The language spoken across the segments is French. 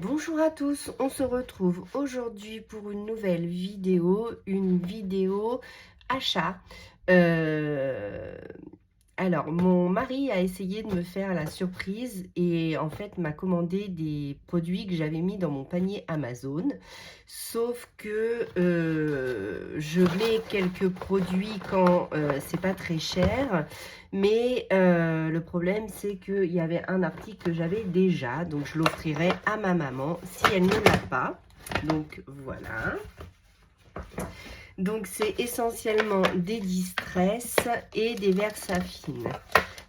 Bonjour à tous, on se retrouve aujourd'hui pour une vidéo achat. Euh, alors, mon mari a essayé de me faire la surprise et en fait m'a commandé des produits que j'avais mis dans mon panier Amazon. Sauf que je mets quelques produits quand c'est pas très cher. Mais le problème, c'est qu'il y avait un article que j'avais déjà. Donc, je l'offrirai à ma maman si elle ne l'a pas. Donc, voilà. Donc, c'est essentiellement des Distress et des Versafine.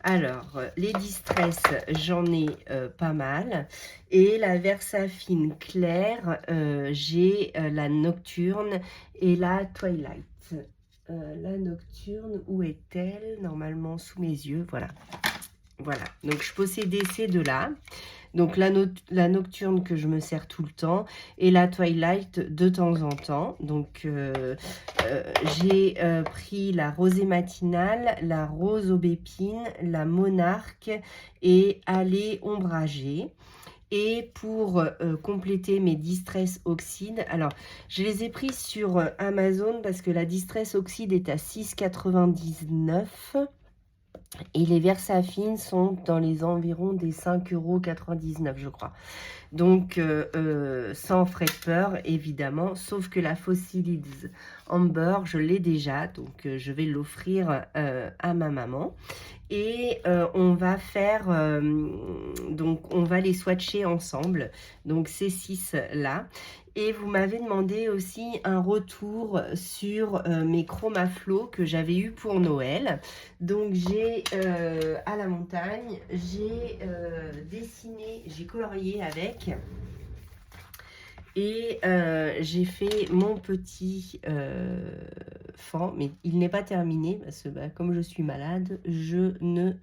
Alors, les Distress, j'en ai pas mal. Et la Versafine claire, j'ai la Nocturne et la Twilight. La Nocturne, où est-elle? Normalement, sous mes yeux, voilà. Voilà, donc je possédais ces deux-là. Donc la Nocturne que je me sers tout le temps et la Twilight de temps en temps. Donc j'ai pris la rosée matinale, la rose aubépine, la monarque et allée ombragée. Et pour compléter mes Distress Oxyde, alors je les ai pris sur Amazon parce que la Distress Oxyde est à 6,99 € et les Versafine sont dans les environs des 5,99 € je crois. Donc, sans frais de peur, évidemment, sauf que la Fossilids Amber, je l'ai déjà, donc je vais l'offrir à ma maman. Et on va faire, donc on va les swatcher ensemble, donc ces 6-là. Et vous m'avez demandé aussi un retour sur mes Chromaflow que j'avais eu pour Noël. Donc j'ai à la montagne, j'ai dessiné, j'ai colorié avec. Et j'ai fait mon petit fan, mais il n'est pas terminé parce que comme je suis malade, je ne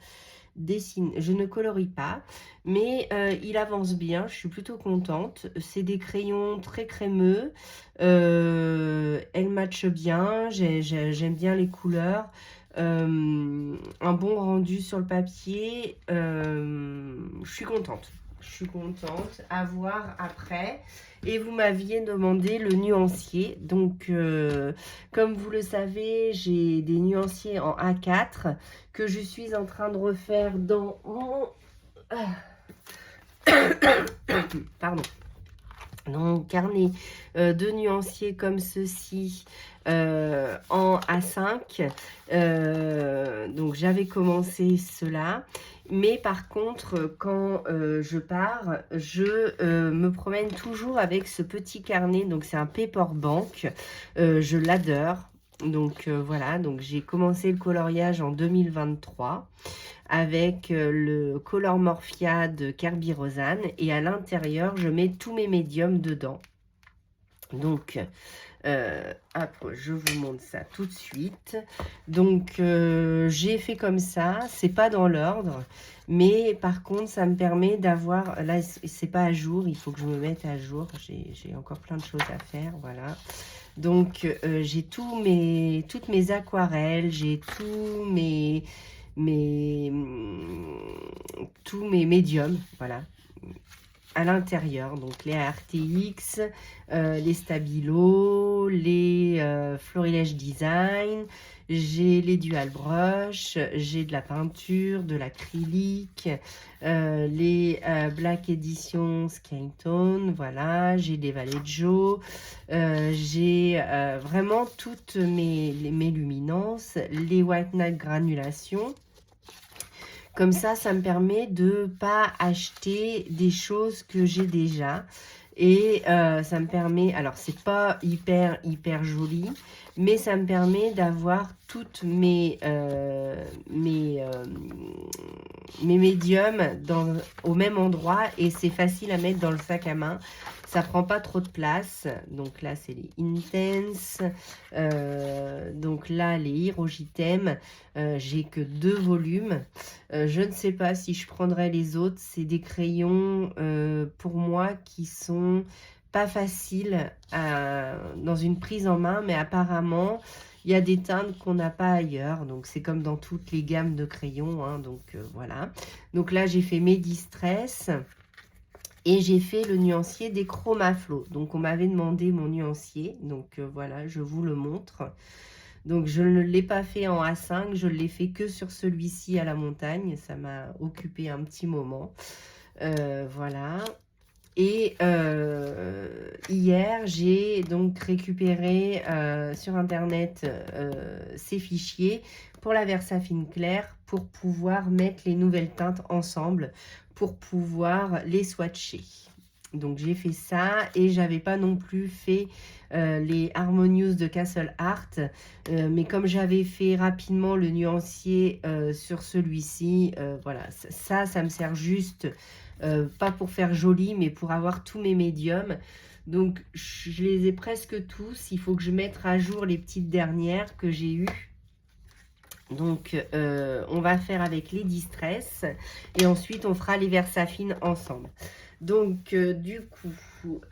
colorie pas, mais il avance bien, je suis plutôt contente. C'est des crayons très crémeux, elles matchent bien, j'aime bien les couleurs. Un bon rendu sur le papier, je suis contente. Je suis contente à voir après. Et vous m'aviez demandé le nuancier. Donc, comme vous le savez, j'ai des nuanciers en A4 que je suis en train de refaire dans mon... Pardon. Dans mon carnet de nuanciers comme ceci en A5. Donc j'avais commencé cela, mais par contre quand je pars, je me promène toujours avec ce petit carnet. Donc c'est un paperbank, je l'adore. Donc voilà, donc j'ai commencé le coloriage en 2023 avec le Color Morphia de Kerby Rosanne, et à l'intérieur je mets tous mes médiums dedans. Donc hop, je vous montre ça tout de suite. Donc j'ai fait comme ça, c'est pas dans l'ordre, mais par contre ça me permet d'avoir, là c'est pas à jour, il faut que je me mette à jour, j'ai encore plein de choses à faire, voilà. Donc j'ai toutes mes aquarelles, j'ai tous mes médiums, voilà, à l'intérieur. Donc les RTX, les Stabilo, les Florilège Design, j'ai les Dual Brush, j'ai de la peinture, de l'acrylique, les Black Edition Skin Tone, voilà, j'ai des Vallejo, j'ai vraiment toutes mes luminances, les White Night Granulation. Comme ça me permet de ne pas acheter des choses que j'ai déjà. Et ça me permet, alors c'est pas hyper joli, mais ça me permet d'avoir toutes mes médiums au même endroit, et c'est facile à mettre dans le sac à main. Ça prend pas trop de place. Donc là, c'est les Intense. Donc là, les Hirogitem. J'ai que 2 volumes. Je ne sais pas si je prendrai les autres. C'est des crayons pour moi qui sont pas faciles dans une prise en main, mais apparemment il y a des teintes qu'on n'a pas ailleurs, donc c'est comme dans toutes les gammes de crayons, hein, donc voilà. Donc là j'ai fait mes Distress. Et j'ai fait le nuancier des Chromaflow. Donc, on m'avait demandé mon nuancier. Donc, voilà, je vous le montre. Donc, je ne l'ai pas fait en A5. Je l'ai fait que sur celui-ci à la montagne. Ça m'a occupé un petit moment. Voilà. Et hier, j'ai donc récupéré sur Internet ces fichiers pour la Versafine claire pour pouvoir mettre les nouvelles teintes ensemble, pour pouvoir les swatcher. Donc, j'ai fait ça et j'avais pas non plus fait les Harmonious de Castle Art. Mais comme j'avais fait rapidement le nuancier sur celui-ci, voilà, ça me sert juste... pas pour faire joli, mais pour avoir tous mes médiums. Donc, je les ai presque tous. Il faut que je mette à jour les petites dernières que j'ai eues. Donc, on va faire avec les Distress. Et ensuite, on fera les Versafine ensemble. Donc, du coup, hop,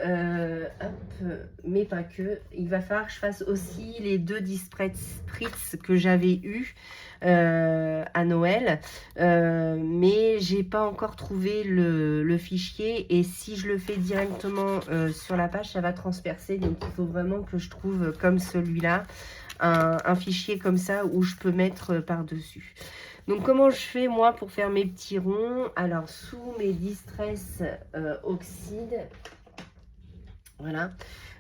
mais pas que. Il va falloir que je fasse aussi les 2 Distress Spritz que j'avais eu à Noël. Mais j'ai pas encore trouvé le fichier. Et si je le fais directement sur la page, ça va transpercer. Donc, il faut vraiment que je trouve comme celui-là un fichier comme ça où je peux mettre par-dessus. Donc, comment je fais, moi, pour faire mes petits ronds? Alors, sous mes Distress Oxyde, voilà.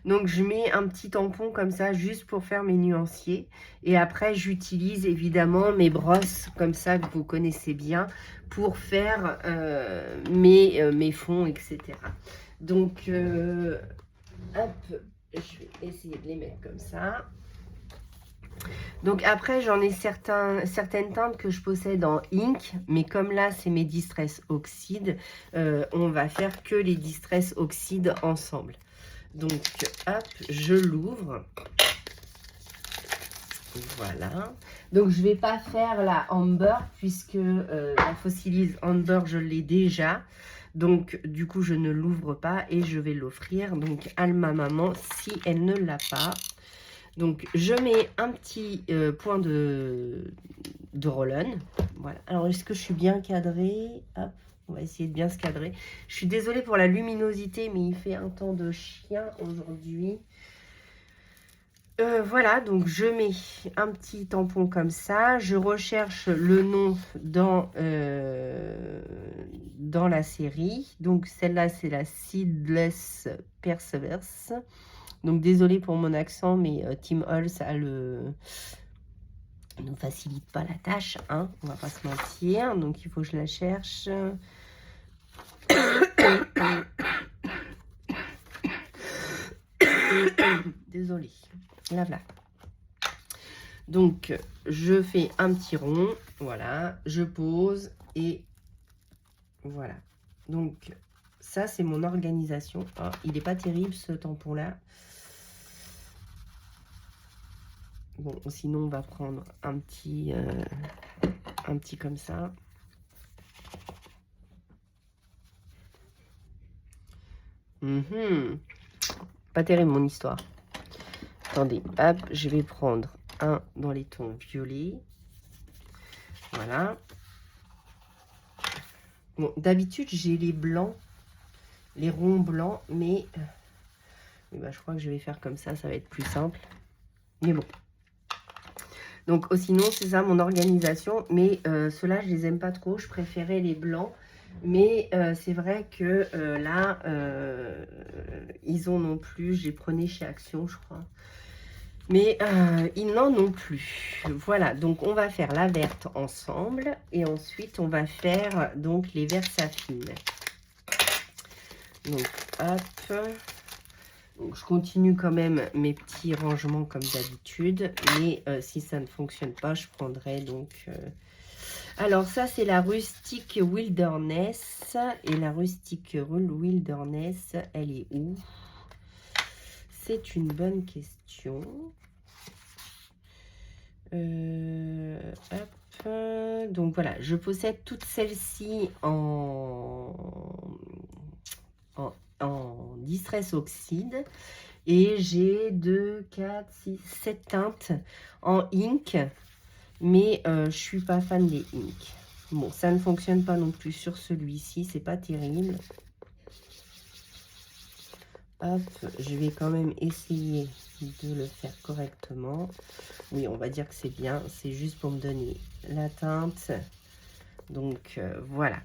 Donc, je mets un petit tampon comme ça, juste pour faire mes nuanciers. Et après, j'utilise évidemment mes brosses, comme ça, que vous connaissez bien, pour faire mes fonds, etc. Donc, hop, je vais essayer de les mettre comme ça. Donc après, j'en ai certaines teintes que je possède en ink, mais comme là, c'est mes Distress Oxyde, on va faire que les Distress Oxyde ensemble. Donc, hop, je l'ouvre. Voilà. Donc, je ne vais pas faire la Amber, puisque la Fossilise Amber, je l'ai déjà. Donc, du coup, je ne l'ouvre pas et je vais l'offrir donc à ma maman si elle ne l'a pas. Donc, je mets un petit point de Roll-On. Voilà. Alors, est-ce que je suis bien cadrée? Hop, on va essayer de bien se cadrer. Je suis désolée pour la luminosité, mais il fait un temps de chien aujourd'hui. Voilà, donc je mets un petit tampon comme ça. Je recherche le nom dans la série. Donc, celle-là, c'est la Seedless Perseverance. Donc, désolé pour mon accent, mais Tim Holtz ne facilite pas la tâche, hein, on va pas se mentir. Donc, il faut que je la cherche. Désolée. Là, voilà. Donc, je fais un petit rond. Voilà, je pose et voilà. Donc, ça, c'est mon organisation. Oh, il n'est pas terrible, ce tampon-là. Bon, sinon, on va prendre un petit comme ça. Pas terrible, mon histoire. Attendez, hop, je vais prendre un dans les tons violets. Voilà. Bon, d'habitude, j'ai les blancs, les ronds blancs, mais ben, je crois que je vais faire comme ça va être plus simple. Mais bon. Donc, sinon, c'est ça mon organisation. Mais ceux-là, je les aime pas trop. Je préférais les blancs. Mais c'est vrai que là, ils ont non plus. Je les prenais chez Action, je crois. Mais ils n'en ont plus. Voilà, donc on va faire la verte ensemble. Et ensuite, on va faire donc les Versafine. Donc, hop. Donc, je continue quand même mes petits rangements comme d'habitude. Mais si ça ne fonctionne pas, je prendrai donc... Alors, ça, c'est la Rustic Wilderness. Et la Rustic Wilderness, elle est où? C'est une bonne question. Hop. Donc, voilà, je possède toutes celles-ci en Distress Oxyde. Et j'ai 2, 4, 6, 7 teintes en ink. Mais je suis pas fan des ink. Bon, ça ne fonctionne pas non plus sur celui-ci. C'est pas terrible. Hop, je vais quand même essayer de le faire correctement. Oui, on va dire que c'est bien. C'est juste pour me donner la teinte. Donc, voilà.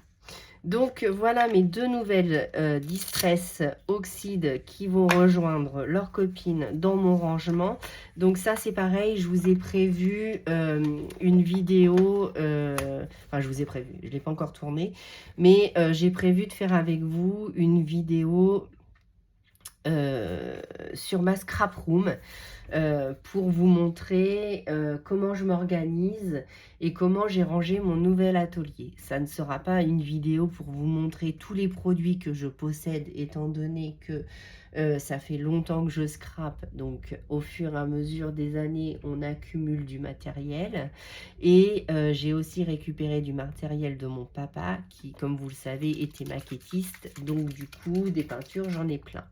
Donc, voilà mes deux nouvelles Distress Oxyde qui vont rejoindre leurs copines dans mon rangement. Donc, ça, c'est pareil. Je vous ai prévu une vidéo. Enfin, je vous ai prévu. Je ne l'ai pas encore tournée. Mais j'ai prévu de faire avec vous une vidéo sur ma scrap room pour vous montrer comment je m'organise et comment j'ai rangé mon nouvel atelier. Ça ne sera pas une vidéo pour vous montrer tous les produits que je possède, étant donné que ça fait longtemps que je scrape, donc au fur et à mesure des années, on accumule du matériel. Et j'ai aussi récupéré du matériel de mon papa, qui, comme vous le savez, était maquettiste. Donc du coup, des peintures, j'en ai plein.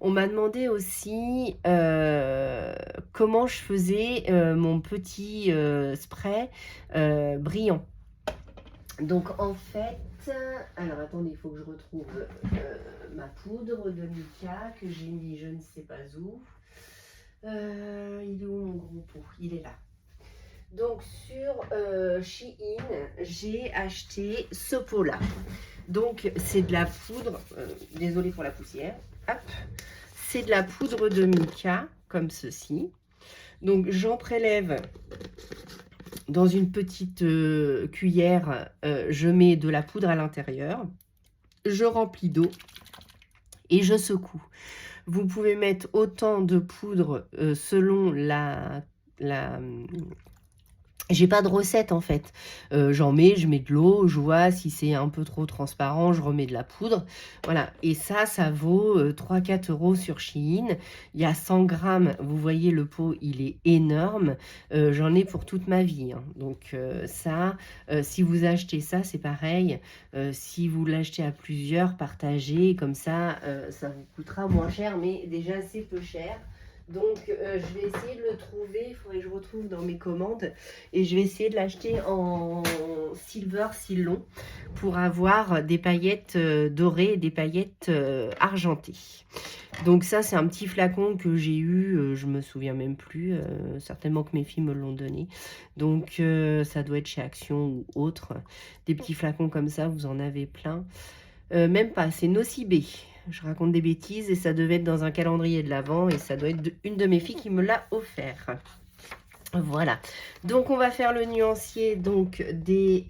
On m'a demandé aussi comment je faisais mon petit spray brillant. Donc en fait, alors attendez, il faut que je retrouve ma poudre de mica que j'ai mis je ne sais pas où. Il est où mon gros pot? Il est là. Donc sur Shein, j'ai acheté ce pot-là. Donc c'est de la poudre, désolée pour la poussière, hop. C'est de la poudre de mica, comme ceci. Donc j'en prélève dans une petite cuillère, je mets de la poudre à l'intérieur, je remplis d'eau et je secoue. Vous pouvez mettre autant de poudre selon la j'ai pas de recette en fait. J'en mets, je mets de l'eau, je vois si c'est un peu trop transparent, je remets de la poudre. Voilà, et ça vaut 3-4 € sur Shein. Il y a 100 grammes, vous voyez le pot, il est énorme. J'en ai pour toute ma vie, hein. Donc ça, si vous achetez ça, c'est pareil. Si vous l'achetez à plusieurs, partagez, comme ça, ça vous coûtera moins cher, mais déjà c'est peu cher. Donc, je vais essayer de le trouver. Il faudrait que je retrouve dans mes commandes. Et je vais essayer de l'acheter en silver Cylon pour avoir des paillettes dorées et des paillettes argentées. Donc ça, c'est un petit flacon que j'ai eu. Je me souviens même plus. Certainement que mes filles me l'ont donné. Donc, ça doit être chez Action ou autre. Des petits flacons comme ça, vous en avez plein. Même pas, c'est Nocibé. Je raconte des bêtises et ça devait être dans un calendrier de l'Avent et ça doit être une de mes filles qui me l'a offert. Voilà. Donc on va faire le nuancier donc des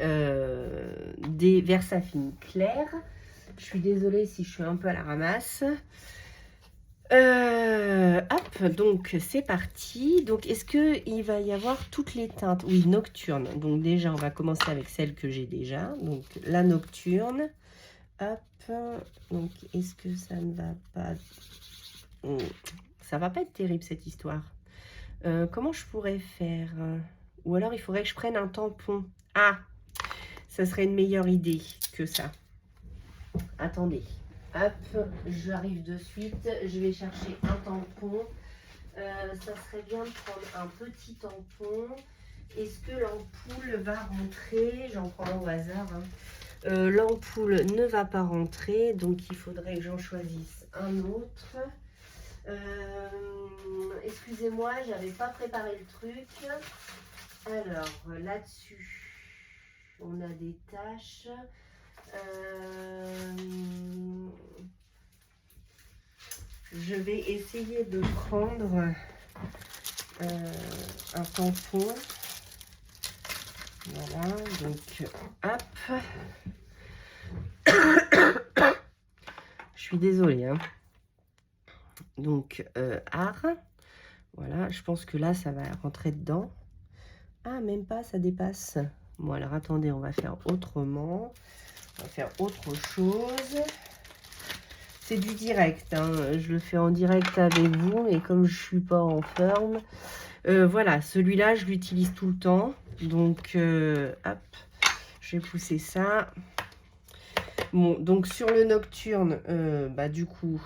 Versafine clairs. Je suis désolée si je suis un peu à la ramasse. Hop, donc c'est parti. Donc est-ce qu'il va y avoir toutes les teintes? Oui, nocturne. Donc déjà on va commencer avec celle que j'ai déjà. Donc la nocturne. Hop, donc est-ce que ça ne va pas... Ça va pas être terrible cette histoire. Comment je pourrais faire? Ou alors il faudrait que je prenne un tampon. Ah, ça serait une meilleure idée que ça. Attendez, hop, j'arrive de suite. Je vais chercher un tampon. Ça serait bien de prendre un petit tampon. Est-ce que l'ampoule va rentrer? J'en prends un au hasard, hein. L'ampoule ne va pas rentrer, donc il faudrait que j'en choisisse un autre. Excusez-moi, j'avais pas préparé le truc. Alors là-dessus, on a des taches. Je vais essayer de prendre un tampon. Voilà, donc hop. Je suis désolée, hein. Donc, voilà, je pense que là, ça va rentrer dedans. Ah, même pas, ça dépasse. Bon, alors attendez, on va faire autrement. On va faire autre chose. C'est du direct, hein. Je le fais en direct avec vous, et comme je suis pas en forme, voilà, celui-là, je l'utilise tout le temps. Donc, hop, je vais pousser ça. Bon, donc sur le nocturne, bah du coup,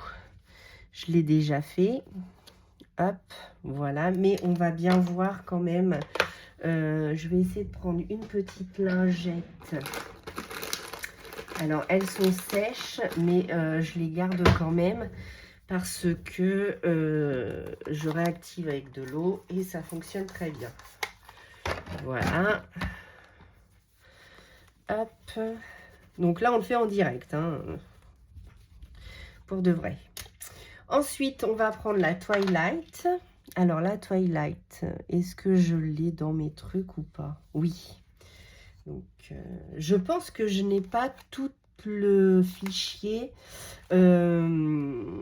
je l'ai déjà fait. Hop, voilà. Mais on va bien voir quand même. Je vais essayer de prendre une petite lingette. Alors, elles sont sèches, mais je les garde quand même. parce que je réactive avec de l'eau et ça fonctionne très bien. Voilà. Hop. Donc là, on le fait en direct, hein, pour de vrai. Ensuite, on va prendre la Twilight. Alors, la Twilight, est-ce que je l'ai dans mes trucs ou pas? Oui. Donc, je pense que je n'ai pas tout le fichier. Comment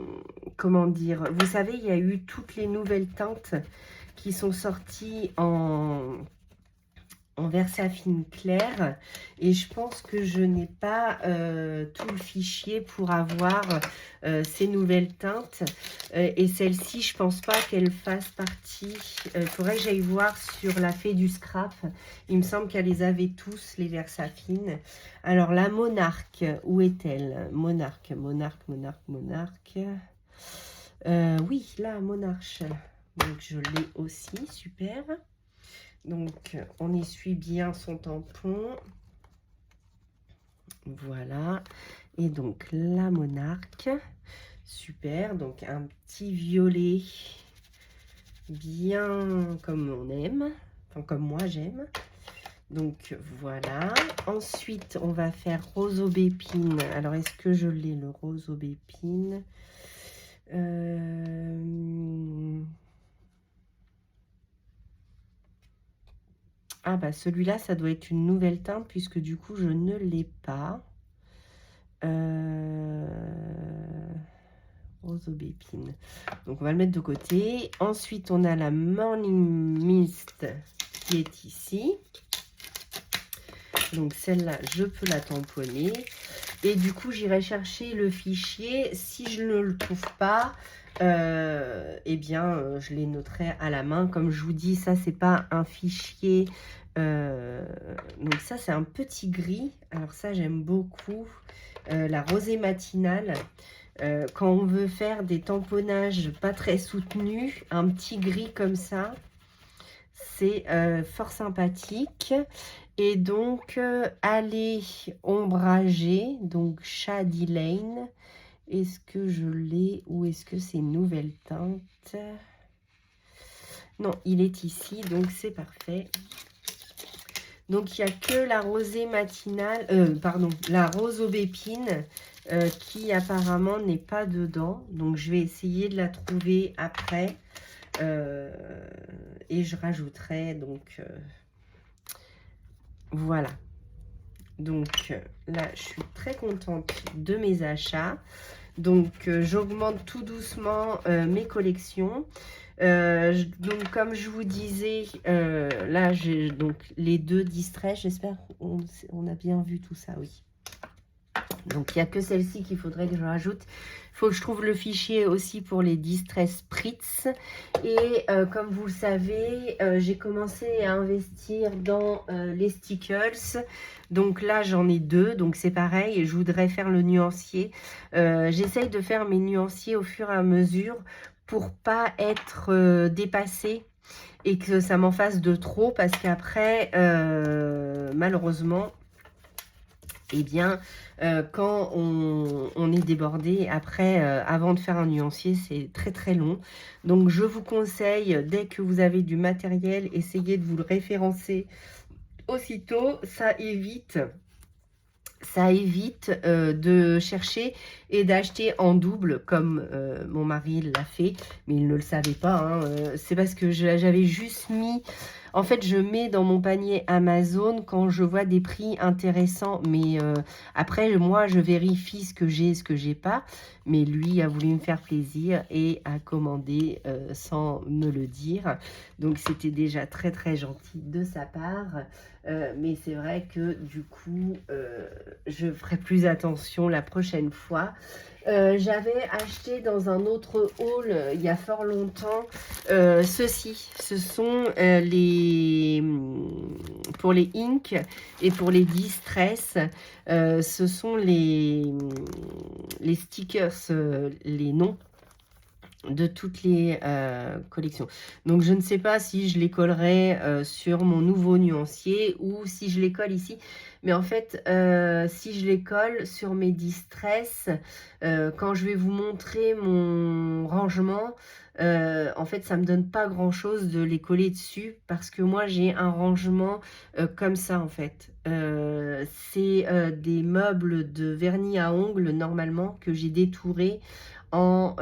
dire? Vous savez, il y a eu toutes les nouvelles teintes qui sont sorties en Versafine clair et je pense que je n'ai pas tout le fichier pour avoir ces nouvelles teintes et celle-ci je pense pas qu'elle fasse partie. Il faudrait que j'aille voir sur la fée du scrap, il me semble qu'elle les avait tous, les Versafine. Alors la monarque, où est-elle? Monarque. Oui, la monarche, donc je l'ai aussi, super. Donc, on essuie bien son tampon. Voilà. Et donc, la monarque. Super. Donc, un petit violet bien comme on aime. Enfin, comme moi, j'aime. Donc, voilà. Ensuite, on va faire rose aubépine. Alors, est-ce que je l'ai, le rose aubépine? Ah bah celui-là, ça doit être une nouvelle teinte puisque du coup, je ne l'ai pas. Rose aubépine. Donc, on va le mettre de côté. Ensuite, on a la Morning Mist qui est ici. Donc, celle-là, je peux la tamponner. Et du coup, j'irai chercher le fichier. Si je ne le trouve pas, eh bien, je les noterai à la main. Comme je vous dis, ça, c'est pas un fichier. Donc, ça, c'est un petit gris. Alors, ça, j'aime beaucoup. La rosée matinale. Quand on veut faire des tamponnages pas très soutenus, un petit gris comme ça, c'est fort sympathique. Et donc, aller ombrager, donc Shady Lane. Est-ce que je l'ai ou est-ce que c'est une nouvelle teinte? Non, il est ici, donc c'est parfait. Donc, il n'y a que la rosée matinale, pardon, la rose aubépine qui apparemment n'est pas dedans. Donc, je vais essayer de la trouver après. Et je rajouterai, donc, voilà. Donc, là, je suis très contente de mes achats. Donc, j'augmente tout doucement mes collections. Donc, comme je vous disais, là, j'ai donc les deux distress. J'espère qu'on a bien vu tout ça, oui. Donc, il n'y a que celle-ci qu'il faudrait que je rajoute. Il faut que je trouve le fichier aussi pour les Distress Spritz. Et comme vous le savez, j'ai commencé à investir dans les stickers. Donc là, j'en ai deux. Donc c'est pareil, je voudrais faire le nuancier. J'essaye de faire mes nuanciers au fur et à mesure pour pas être dépassée et que ça m'en fasse de trop. Parce qu'après, malheureusement... Eh bien, quand on est débordé, après, avant de faire un nuancier, c'est très très long. Donc, je vous conseille, dès que vous avez du matériel, essayez de vous le référencer aussitôt. Ça évite de chercher et d'acheter en double comme mon mari l'a fait, mais il ne le savait pas, hein. C'est parce que j'avais juste mis... En fait, je mets dans mon panier Amazon quand je vois des prix intéressants, mais après, moi, je vérifie ce que j'ai et ce que j'ai pas. Mais lui a voulu me faire plaisir et a commandé sans me le dire. Donc, c'était déjà très, très gentil de sa part. Mais c'est vrai que du coup, je ferai plus attention la prochaine fois. J'avais acheté dans un autre haul il y a fort longtemps ceci. Ce sont pour les ink et pour les distress. Ce sont les stickers, les noms. de toutes les collections. Donc je ne sais pas si je les collerai sur mon nouveau nuancier ou si je les colle ici. Mais en fait, si je les colle sur mes Distress, quand je vais vous montrer mon rangement, en fait, ça me donne pas grand-chose de les coller dessus parce que moi, j'ai un rangement comme ça, en fait. C'est des meubles de vernis à ongles, normalement, que j'ai détourés en,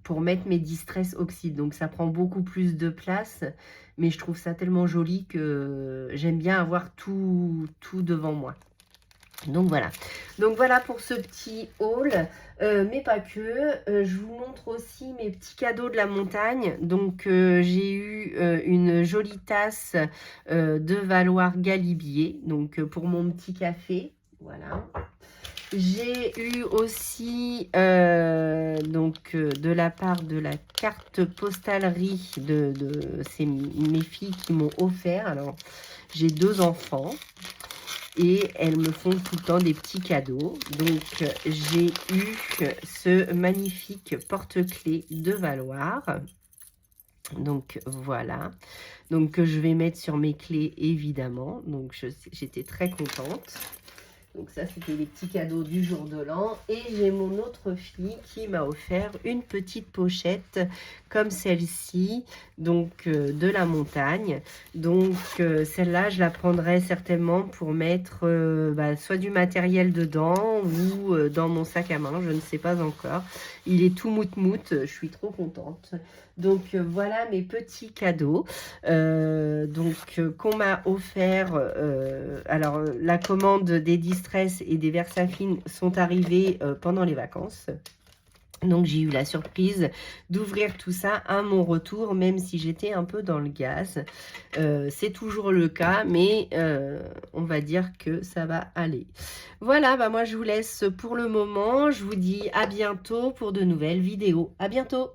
pour mettre mes Distress Oxyde. Donc ça prend beaucoup plus de place, mais je trouve ça tellement joli que j'aime bien avoir tout devant moi. Donc voilà. Donc voilà pour ce petit haul, mais pas que. Je vous montre aussi mes petits cadeaux de la montagne. Donc j'ai eu une jolie tasse de Valoir Galibier, donc pour mon petit café. Voilà. J'ai eu aussi de la part de la carte postalerie c'est mes filles qui m'ont offert. Alors j'ai 2 enfants et elles me font tout le temps des petits cadeaux. Donc j'ai eu ce magnifique porte-clés de Valoir. Donc voilà, donc que je vais mettre sur mes clés évidemment. Donc j'étais très contente. Donc ça, c'était les petits cadeaux du jour de l'an. Et j'ai mon autre fille qui m'a offert une petite pochette comme celle-ci, donc de la montagne. Donc celle-là, je la prendrai certainement pour mettre soit du matériel dedans ou dans mon sac à main, je ne sais pas encore. Il est tout mout-mout, je suis trop contente. Donc voilà mes petits cadeaux qu'on m'a offert. Alors la commande des Distress et des Versafine sont arrivés pendant les vacances. Donc j'ai eu la surprise d'ouvrir tout ça à mon retour, même si j'étais un peu dans le gaz. C'est toujours le cas, mais on va dire que ça va aller. Voilà, bah moi je vous laisse pour le moment. Je vous dis à bientôt pour de nouvelles vidéos. À bientôt!